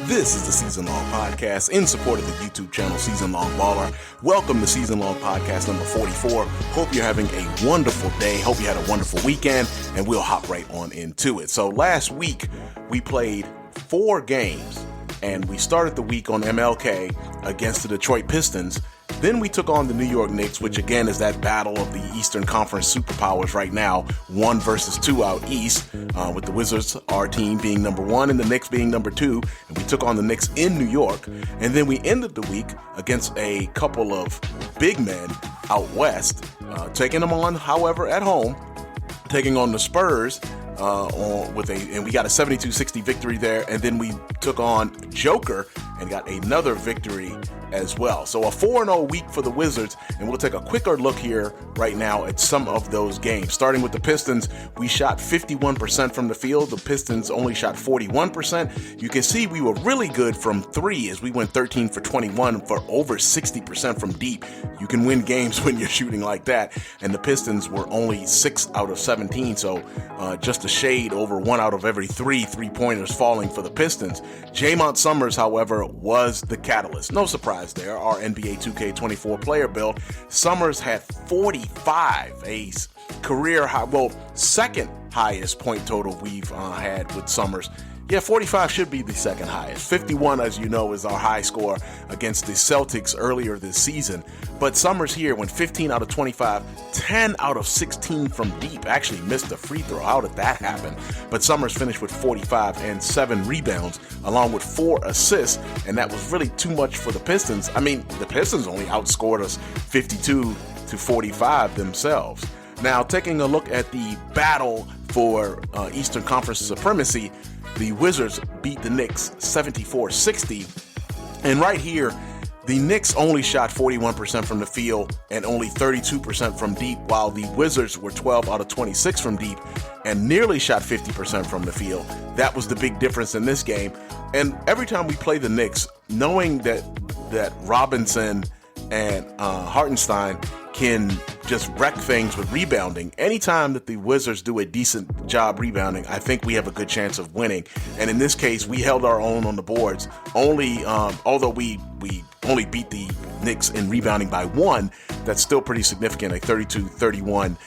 This is the Season Long Podcast in support of the YouTube channel SeasonLongBaller. Welcome to Season Long Podcast number 44. Hope you're having a wonderful day. Hope you had a wonderful weekend, and we'll hop right on into it. So last week, we played 4 games, and we started the week on MLK against the Detroit Pistons. Then we took on the New York Knicks, which again is that battle of the Eastern Conference superpowers right now, 1 versus 2 out east, with the Wizards, our team, being number 1 and the Knicks being number 2. And we took on the Knicks in New York. And then we ended the week against a couple of big men out west, taking them on, however, at home, taking on the Spurs. And we got a 72-60 victory there, and then we took on Joker and got another victory as well. So a 4-0 week for the Wizards, and we'll take a quicker look here right now at some of those games. Starting with the Pistons, we shot 51% from the field. The Pistons only shot 41%. You can see we were really good from 3 as we went 13 for 21 for over 60% from deep. You can win games when you're shooting like that, and the Pistons were only 6 out of 17, so just a shade over 1 out of every 3 3-pointers falling for the Pistons. Jaymont Summerz, however, was the catalyst. No surprise there. Our NBA 2K24 player build. Summerz had 45, a career high, second highest point total we've had with Summerz. Yeah, 45 should be the second highest. 51, as you know, is our high score against the Celtics earlier this season. But Summerz here went 15 out of 25, 10 out of 16 from deep. Actually missed a free throw. How did that happen? But Summerz finished with 45 and 7 rebounds, along with 4 assists, and that was really too much for the Pistons. I mean, the Pistons only outscored us 52-45 themselves. Now, taking a look at the battle for Eastern Conference supremacy, the Wizards beat the Knicks 74-60. And right here, the Knicks only shot 41% from the field and only 32% from deep, while the Wizards were 12 out of 26 from deep and nearly shot 50% from the field. That was the big difference in this game. And every time we play the Knicks, knowing that Robinson and Hartenstein can just wreck things with rebounding. Anytime that the Wizards do a decent job rebounding, I think we have a good chance of winning. And in this case, we held our own on the boards. Although we only beat the Knicks in rebounding by 1, that's still pretty significant, a 32-31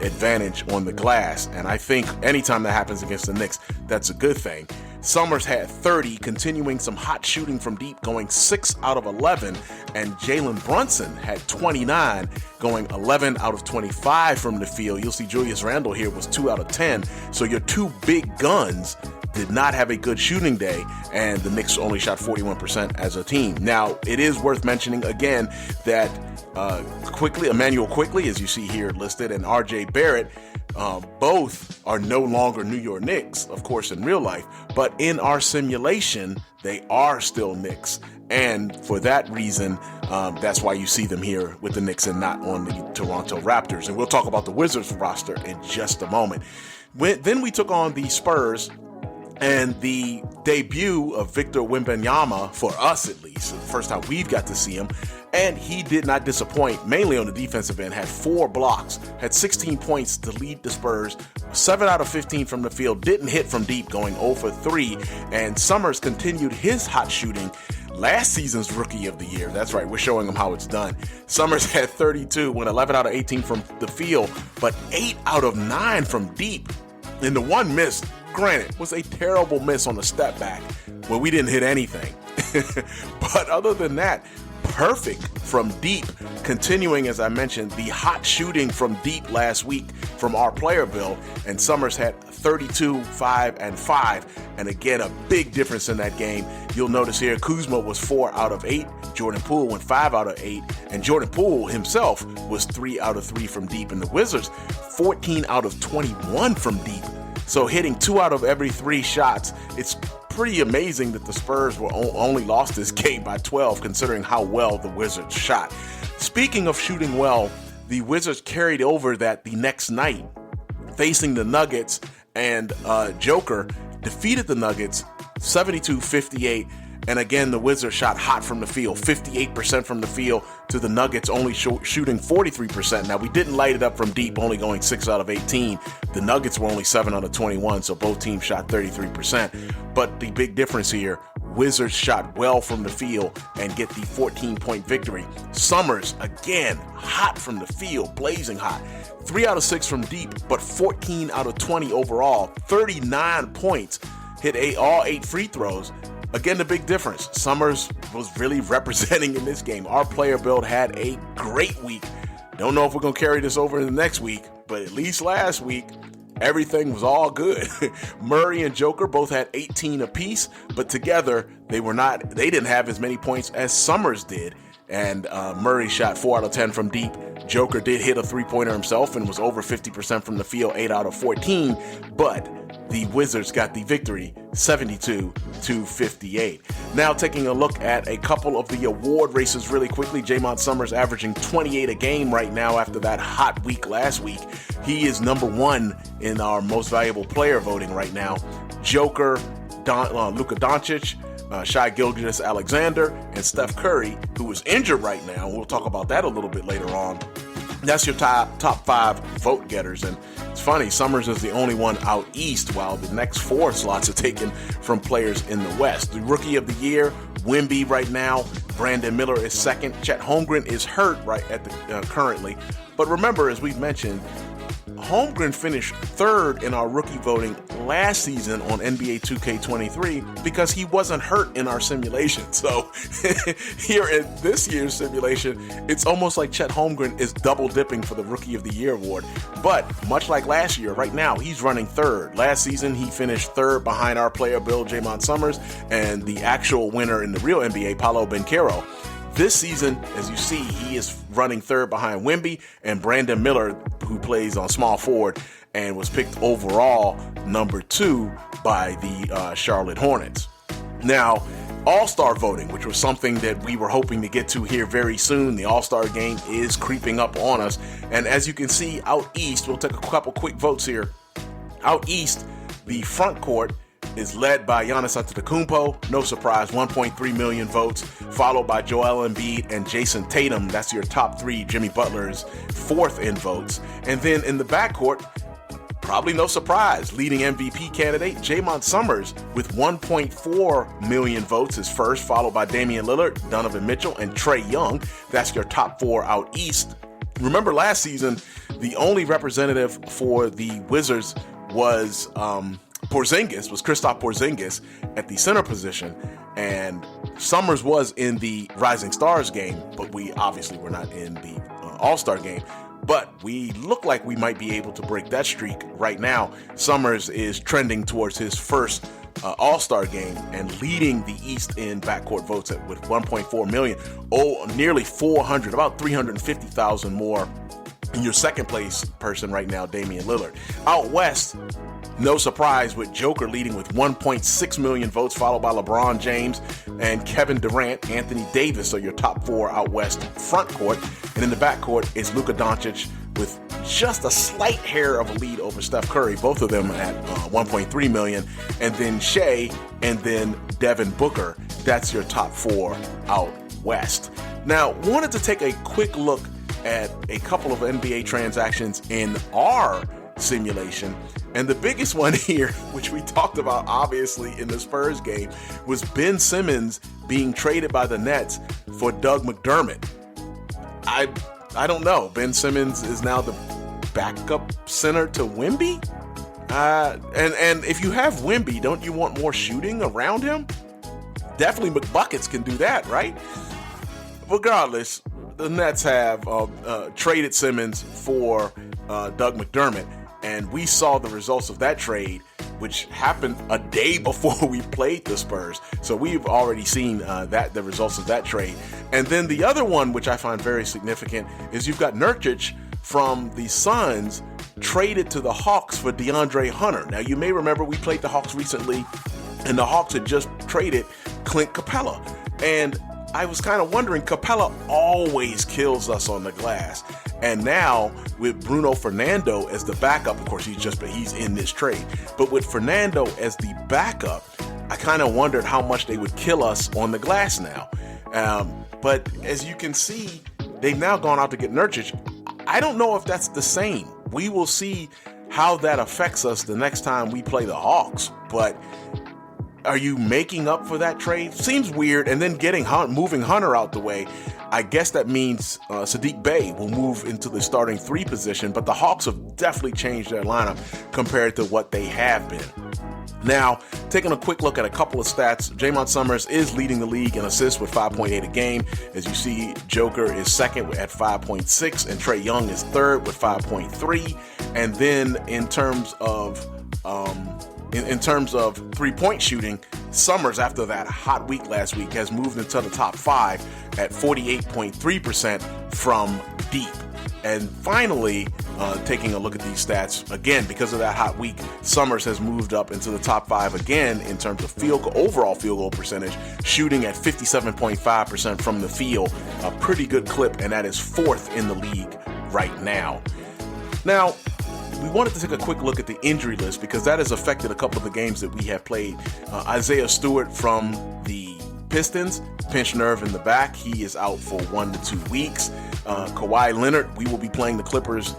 advantage on the glass. And I think anytime that happens against the Knicks, that's a good thing. Summerz had 30, continuing some hot shooting from deep, going 6 out of 11, and Jalen Brunson had 29, going 11 out of 25 from the field. You'll see Julius Randle here was 2 out of 10, so your 2 big guns did not have a good shooting day, and the Knicks only shot 41% as a team. Now, it is worth mentioning again that Emmanuel Quickley, as you see here listed, and RJ Barrett, both are no longer New York Knicks, of course, in real life, but in our simulation, they are still Knicks. And for that reason, that's why you see them here with the Knicks and not on the Toronto Raptors. And we'll talk about the Wizards roster in just a moment. Then we took on the Spurs, and the debut of Victor Wembanyama, for us at least, the first time we've got to see him, and he did not disappoint, mainly on the defensive end, had 4 blocks, had 16 points to lead the Spurs, 7 out of 15 from the field, didn't hit from deep, going 0 for 3, and Summerz continued his hot shooting. Last season's Rookie of the Year. That's right, we're showing them how it's done. Summerz had 32, went 11 out of 18 from the field, but 8 out of 9 from deep. And the one miss, granted, was a terrible miss on the step back where we didn't hit anything. But other than that, perfect from deep. Continuing, as I mentioned, the hot shooting from deep last week from our player build, and Summerz had 32, 5, and 5. And again, a big difference in that game. You'll notice here, Kuzma was 4 out of 8, Jordan Poole went 5 out of 8, and Jordan Poole himself was 3 out of 3 from deep. And the Wizards, 14 out of 21 from deep. So hitting 2 out of every 3 shots. It's pretty amazing that the Spurs were only lost this game by 12, considering how well the Wizards shot. Speaking of shooting well, the Wizards carried over that the next night, facing the Nuggets, and Joker defeated the Nuggets 72-58. And again, the Wizards shot hot from the field, 58% from the field, to the Nuggets only shooting 43%. Now, we didn't light it up from deep, only going 6 out of 18. The Nuggets were only 7 out of 21, so both teams shot 33%. But the big difference here, Wizards shot well from the field and get the 14-point victory. Summerz, again, hot from the field, blazing hot. 3 out of 6 from deep, but 14 out of 20 overall, 39 points, hit all 8 free throws. Again, the big difference, Summerz was really representing in this game. Our player build had a great week. Don't know if we're going to carry this over in the next week, but at least last week, everything was all good. Murray and Joker both had 18 apiece, but together they didn't have as many points as Summerz did. And Murray shot 4 out of 10 from deep. Joker did hit a three-pointer himself and was over 50% from the field, 8 out of 14. But the Wizards got the victory, 72-58. Now taking a look at a couple of the award races really quickly. Jaymont Summerz averaging 28 a game right now after that hot week last week. He is number 1 in our most valuable player voting right now. Joker, Luka Doncic, Shai Gilgeous-Alexander, and Steph Curry, who is injured right now. We'll talk about that a little bit later on. That's your top 5 vote getters. And it's funny, Summerz is the only one out east, while the next 4 slots are taken from players in the west. The rookie of the year, Wemby right now. Brandon Miller is second. Chet Holmgren is hurt right at the currently. But remember, as we've mentioned, Holmgren finished 3rd in our rookie voting last season on NBA 2K23 because he wasn't hurt in our simulation. So here in this year's simulation, it's almost like Chet Holmgren is double dipping for the Rookie of the Year award. But much like last year, right now, he's running 3rd. Last season, he finished 3rd behind our player build, Jaymont Summerz, and the actual winner in the real NBA, Paolo Banchero. This season, as you see, he is running 3rd behind Wemby and Brandon Miller, who plays on small forward and was picked overall number 2 by the Charlotte Hornets. Now, All-Star voting, which was something that we were hoping to get to here very soon. The All-Star game is creeping up on us. And as you can see out east, we'll take a couple quick votes here. Out east, the front court is led by Giannis Antetokounmpo, no surprise, 1.3 million votes, followed by Joel Embiid and Jason Tatum. That's your top 3. Jimmy Butler's 4th in votes. And then in the backcourt, probably no surprise, leading MVP candidate Jaymont Summerz with 1.4 million votes is first, followed by Damian Lillard, Donovan Mitchell, and Trae Young. That's your top 4 out east. Remember last season, the only representative for the Wizards was Kristaps Porzingis at the center position, and Summerz was in the Rising Stars game, but we obviously were not in the All-Star game. But we look like we might be able to break that streak right now. Summerz is trending towards his first All-Star game and leading the East in backcourt votes with 1.4 million. Nearly 400, about 350,000 more. And your second place person right now, Damian Lillard. Out west, no surprise, with Joker leading with 1.6 million votes, followed by LeBron James and Kevin Durant. Anthony Davis are your top 4 out west front court. And in the backcourt is Luka Doncic with just a slight hair of a lead over Steph Curry, both of them at 1.3 million. And then Shea and then Devin Booker. That's your top 4 out west. Now, wanted to take a quick look at a couple of NBA transactions in our simulation. And the biggest one here, which we talked about obviously in the Spurs game, was Ben Simmons being traded by the Nets for Doug McDermott. I don't know. Ben Simmons is now the backup center to Wemby? And if you have Wemby, don't you want more shooting around him? Definitely McBuckets can do that, right? Regardless, the Nets have traded Simmons for Doug McDermott, and we saw the results of that trade, which happened a day before we played the Spurs. So we've already seen the results of that trade. And then the other one, which I find very significant, is you've got Nurkic from the Suns traded to the Hawks for DeAndre Hunter. Now, you may remember we played the Hawks recently, and the Hawks had just traded Clint Capella. And I was kind of wondering, Capella always kills us on the glass. And now with Bruno Fernando as the backup, of course, he's in this trade. But with Fernando as the backup, I kind of wondered how much they would kill us on the glass now. But as you can see, they've now gone out to get Nurkic. I don't know if that's the same. We will see how that affects us the next time we play the Hawks. But Are you making up for that trade? Seems weird. And then moving Hunter out the way, I guess that means Sadiq Bey will move into the starting 3 position, but the Hawks have definitely changed their lineup compared to what they have been. Now, taking a quick look at a couple of stats, Jaymont Summerz is leading the league in assists with 5.8 a game. As you see, Joker is second at 5.6, and Trae Young is third with 5.3. And then in terms of three-point shooting, Summerz, after that hot week last week, has moved into the top 5 at 48.3% from deep. And finally, taking a look at these stats, again, because of that hot week, Summerz has moved up into the top 5 again in terms of overall field goal percentage, shooting at 57.5% from the field, a pretty good clip, and that is 4th in the league right now. Now, we wanted to take a quick look at the injury list because that has affected a couple of the games that we have played. Isaiah Stewart from the Pistons, pinched nerve in the back. He is out for 1 to 2 weeks. Kawhi Leonard, we will be playing the Clippers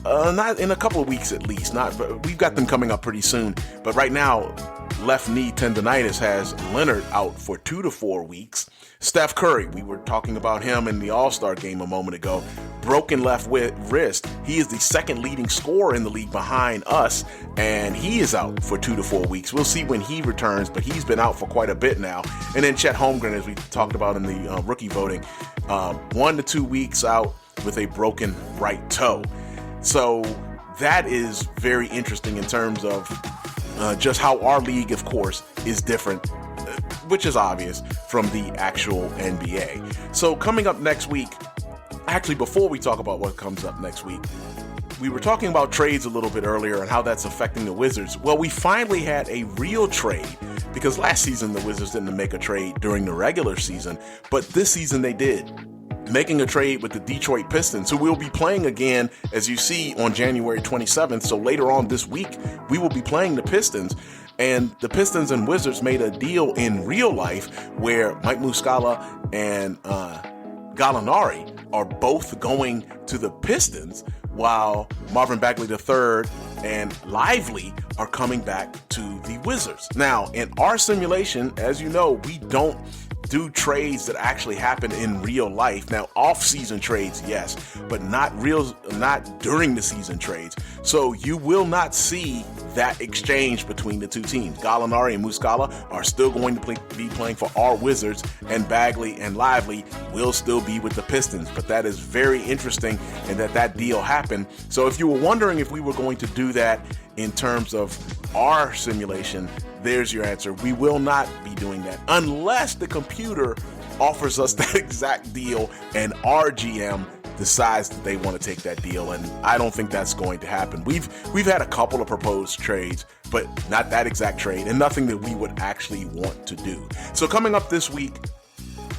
not in a couple of weeks at least. But we've got them coming up pretty soon. But right now, left knee tendonitis has Leonard out for 2 to 4 weeks. Steph Curry, we were talking about him in the All-Star game a moment ago. Broken left wrist. He is the second leading scorer in the league behind us, and he is out for 2 to 4 weeks. We'll see when he returns, but he's been out for quite a bit now. And then Chet Holmgren, as we talked about in the rookie voting, 1 to 2 weeks out with a broken right toe. So that is very interesting in terms of just how our league, of course, is different, which is obvious from the actual NBA. So coming up next week, actually before we talk about what comes up next week, we were talking about trades a little bit earlier and how that's affecting the Wizards. Well, we finally had a real trade because last season the Wizards didn't make a trade during the regular season, but this season they did, making a trade with the Detroit Pistons, who will be playing again, as you see, on January 27th. So later on this week, we will be playing the Pistons. And the Pistons and Wizards made a deal in real life where Mike Muscala and Gallinari are both going to the Pistons, while Marvin Bagley III and Lively are coming back to the Wizards. Now, in our simulation, as you know, we don't do trades that actually happen in real life. Now, off-season trades, yes, but not during the season trades. So you will not see that exchange between the two teams. Gallinari and Muscala are still going to be playing for our Wizards, and Bagley and Lively will still be with the Pistons. But that is very interesting, and that deal happened. So if you were wondering if we were going to do that in terms of our simulation, there's your answer. We will not be doing that unless the computer offers us that exact deal and our GM decides that they want to take that deal, and I don't think that's going to happen. We've had a couple of proposed trades, but not that exact trade, and nothing that we would actually want to do. So coming up this week,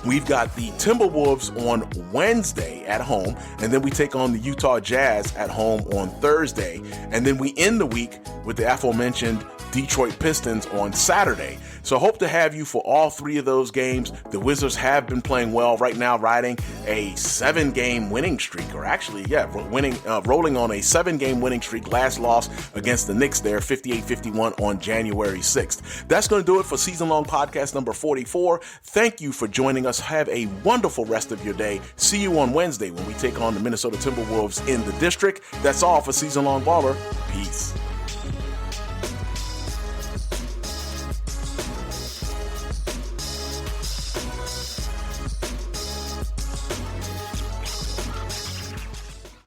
we've got the Timberwolves on Wednesday at home, and then we take on the Utah Jazz at home on Thursday, and then we end the week with the aforementioned Detroit Pistons on Saturday. So hope to have you for all 3 of those games. The Wizards have been playing well right now, riding a 7-game winning streak, or actually, rolling on a 7-game winning streak. Last loss against the Knicks there, 58-51 on January 6th. That's going to do it for Season Long Podcast number 44. Thank you for joining us. Have a wonderful rest of your day. See you on Wednesday when we take on the Minnesota Timberwolves in the district. That's all for Season Long Baller. Peace.